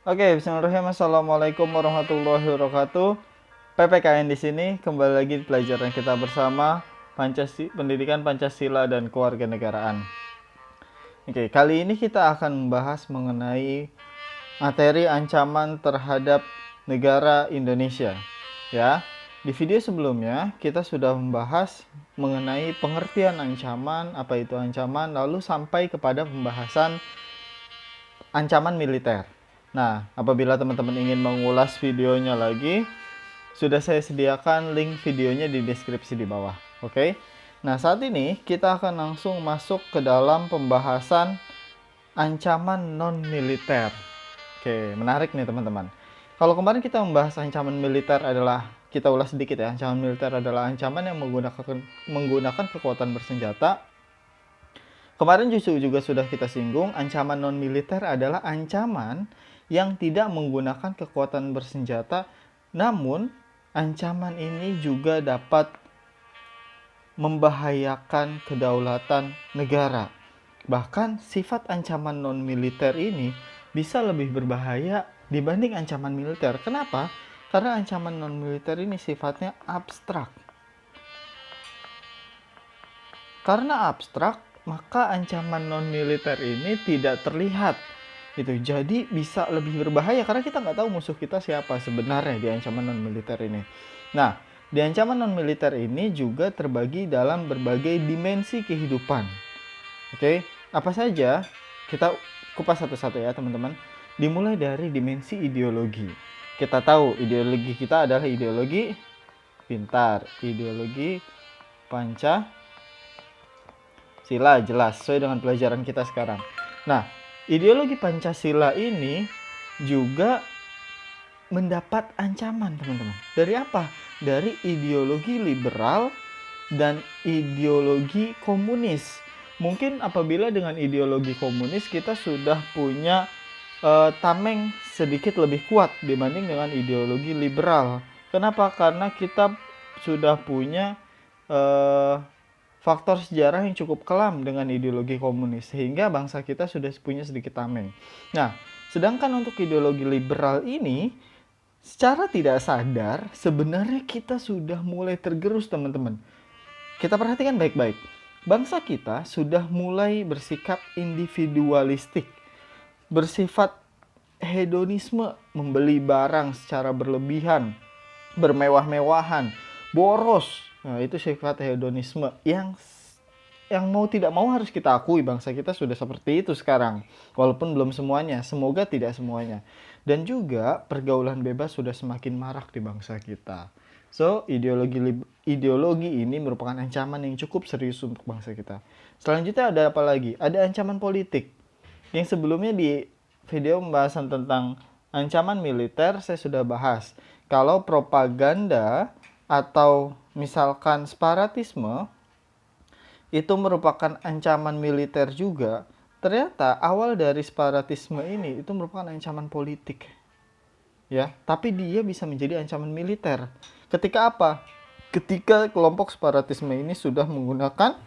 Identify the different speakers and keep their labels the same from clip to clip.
Speaker 1: Oke, bismillahirrahmanirrahim. Assalamualaikum warahmatullahi wabarakatuh. PPKN di sini kembali lagi di pelajaran kita bersama Pendidikan Pancasila dan Kewarganegaraan. Oke, kali ini kita akan membahas mengenai materi ancaman terhadap negara Indonesia. Ya, di video sebelumnya kita sudah membahas mengenai pengertian ancaman, apa itu ancaman, lalu sampai kepada pembahasan ancaman militer. Nah, apabila teman-teman ingin mengulas videonya lagi, sudah saya sediakan link videonya di deskripsi di bawah. Oke. Nah, saat ini kita akan langsung masuk ke dalam pembahasan ancaman non-militer. Oke, menarik nih teman-teman. Kalau kemarin kita membahas ancaman militer adalah, kita ulas sedikit ya, ancaman militer adalah ancaman yang menggunakan kekuatan bersenjata. Kemarin justru juga sudah kita singgung, ancaman non-militer adalah ancaman yang tidak menggunakan kekuatan bersenjata, namun ancaman ini juga dapat membahayakan kedaulatan negara. Bahkan sifat ancaman non-militer ini bisa lebih berbahaya dibanding ancaman militer. Kenapa? Karena ancaman non-militer ini sifatnya abstrak. Karena abstrak, maka ancaman non-militer ini tidak terlihat. Jadi bisa lebih berbahaya karena kita nggak tahu musuh kita siapa sebenarnya di ancaman non-militer ini. Nah, di ancaman non-militer ini juga terbagi dalam berbagai dimensi kehidupan. Oke, apa saja? Kita kupas satu-satu ya teman-teman. Dimulai dari dimensi ideologi. Kita tahu ideologi kita adalah ideologi pintar, ideologi Pancasila, jelas sesuai dengan pelajaran kita sekarang. Nah, ideologi Pancasila ini juga mendapat ancaman, teman-teman. Dari apa? Dari ideologi liberal dan ideologi komunis. Mungkin apabila dengan ideologi komunis kita sudah punya tameng sedikit lebih kuat dibanding dengan ideologi liberal. Kenapa? Karena kita sudah punya faktor sejarah yang cukup kelam dengan ideologi komunis, sehingga bangsa kita sudah punya sedikit tameng. Nah, sedangkan untuk ideologi liberal ini, secara tidak sadar, sebenarnya kita sudah mulai tergerus, teman-teman. Kita perhatikan baik-baik. Bangsa kita sudah mulai bersikap individualistik, bersifat hedonisme, membeli barang secara berlebihan, bermewah-mewahan, boros. Nah, itu sifat hedonisme yang mau tidak mau harus kita akui bangsa kita sudah seperti itu sekarang. Walaupun belum semuanya, semoga tidak semuanya. Dan juga pergaulan bebas sudah semakin marak di bangsa kita. So, ideologi ini merupakan ancaman yang cukup serius untuk bangsa kita. Selanjutnya ada apa lagi? Ada ancaman politik. Yang sebelumnya di video pembahasan tentang ancaman militer saya sudah bahas. Kalau propaganda atau misalkan separatisme itu merupakan ancaman militer juga, ternyata awal dari separatisme ini itu merupakan ancaman politik. Ya, tapi dia bisa menjadi ancaman militer. Ketika apa? Ketika kelompok separatisme ini sudah menggunakan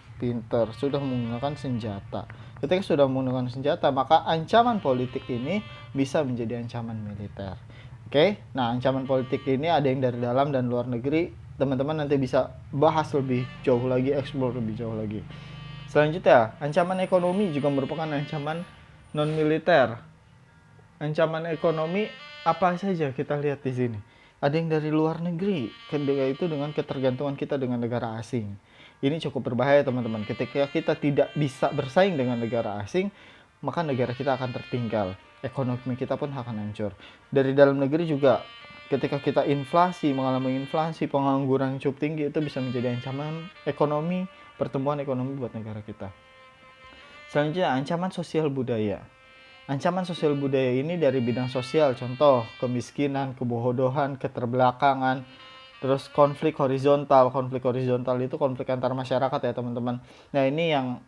Speaker 1: sudah menggunakan senjata. Ketika sudah menggunakan senjata, maka ancaman politik ini bisa menjadi ancaman militer. Oke, nah ancaman politik ini ada yang dari dalam dan luar negeri. Teman-teman nanti bisa bahas lebih jauh lagi, explore lebih jauh lagi. Selanjutnya, ancaman ekonomi juga merupakan ancaman non-militer. Ancaman ekonomi apa saja kita lihat di sini. Ada yang dari luar negeri, yaitu dengan ketergantungan kita dengan negara asing. Ini cukup berbahaya, teman-teman. Ketika kita tidak bisa bersaing dengan negara asing, maka negara kita akan tertinggal. Ekonomi kita pun akan hancur. Dari dalam negeri juga, ketika kita mengalami inflasi, pengangguran cukup tinggi, itu bisa menjadi ancaman ekonomi, pertumbuhan ekonomi buat negara kita. Selanjutnya, ancaman sosial budaya. Ancaman sosial budaya ini dari bidang sosial, contoh kemiskinan, kebodohan, keterbelakangan, terus konflik horizontal. Konflik horizontal itu konflik antar masyarakat ya teman-teman. Nah, ini yang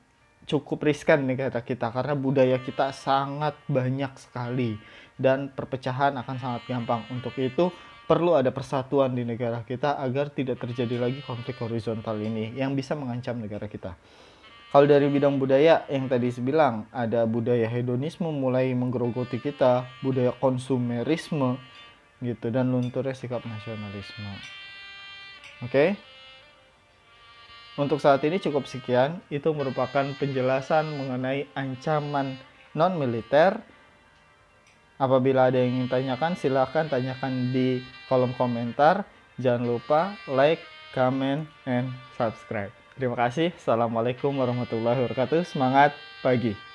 Speaker 1: cukup riskan nih kata kita, karena budaya kita sangat banyak sekali dan perpecahan akan sangat gampang. Untuk itu perlu ada persatuan di negara kita agar tidak terjadi lagi konflik horizontal ini yang bisa mengancam negara kita. Kalau dari bidang budaya yang tadi saya bilang, ada budaya hedonisme mulai menggerogoti kita, budaya konsumerisme gitu, dan lunturnya sikap nasionalisme. Oke. Untuk saat ini cukup sekian. Itu merupakan penjelasan mengenai ancaman non-militer. Apabila ada yang ingin tanyakan, silahkan tanyakan di kolom komentar. Jangan lupa like, comment, and subscribe. Terima kasih. Assalamualaikum warahmatullahi wabarakatuh. Semangat pagi.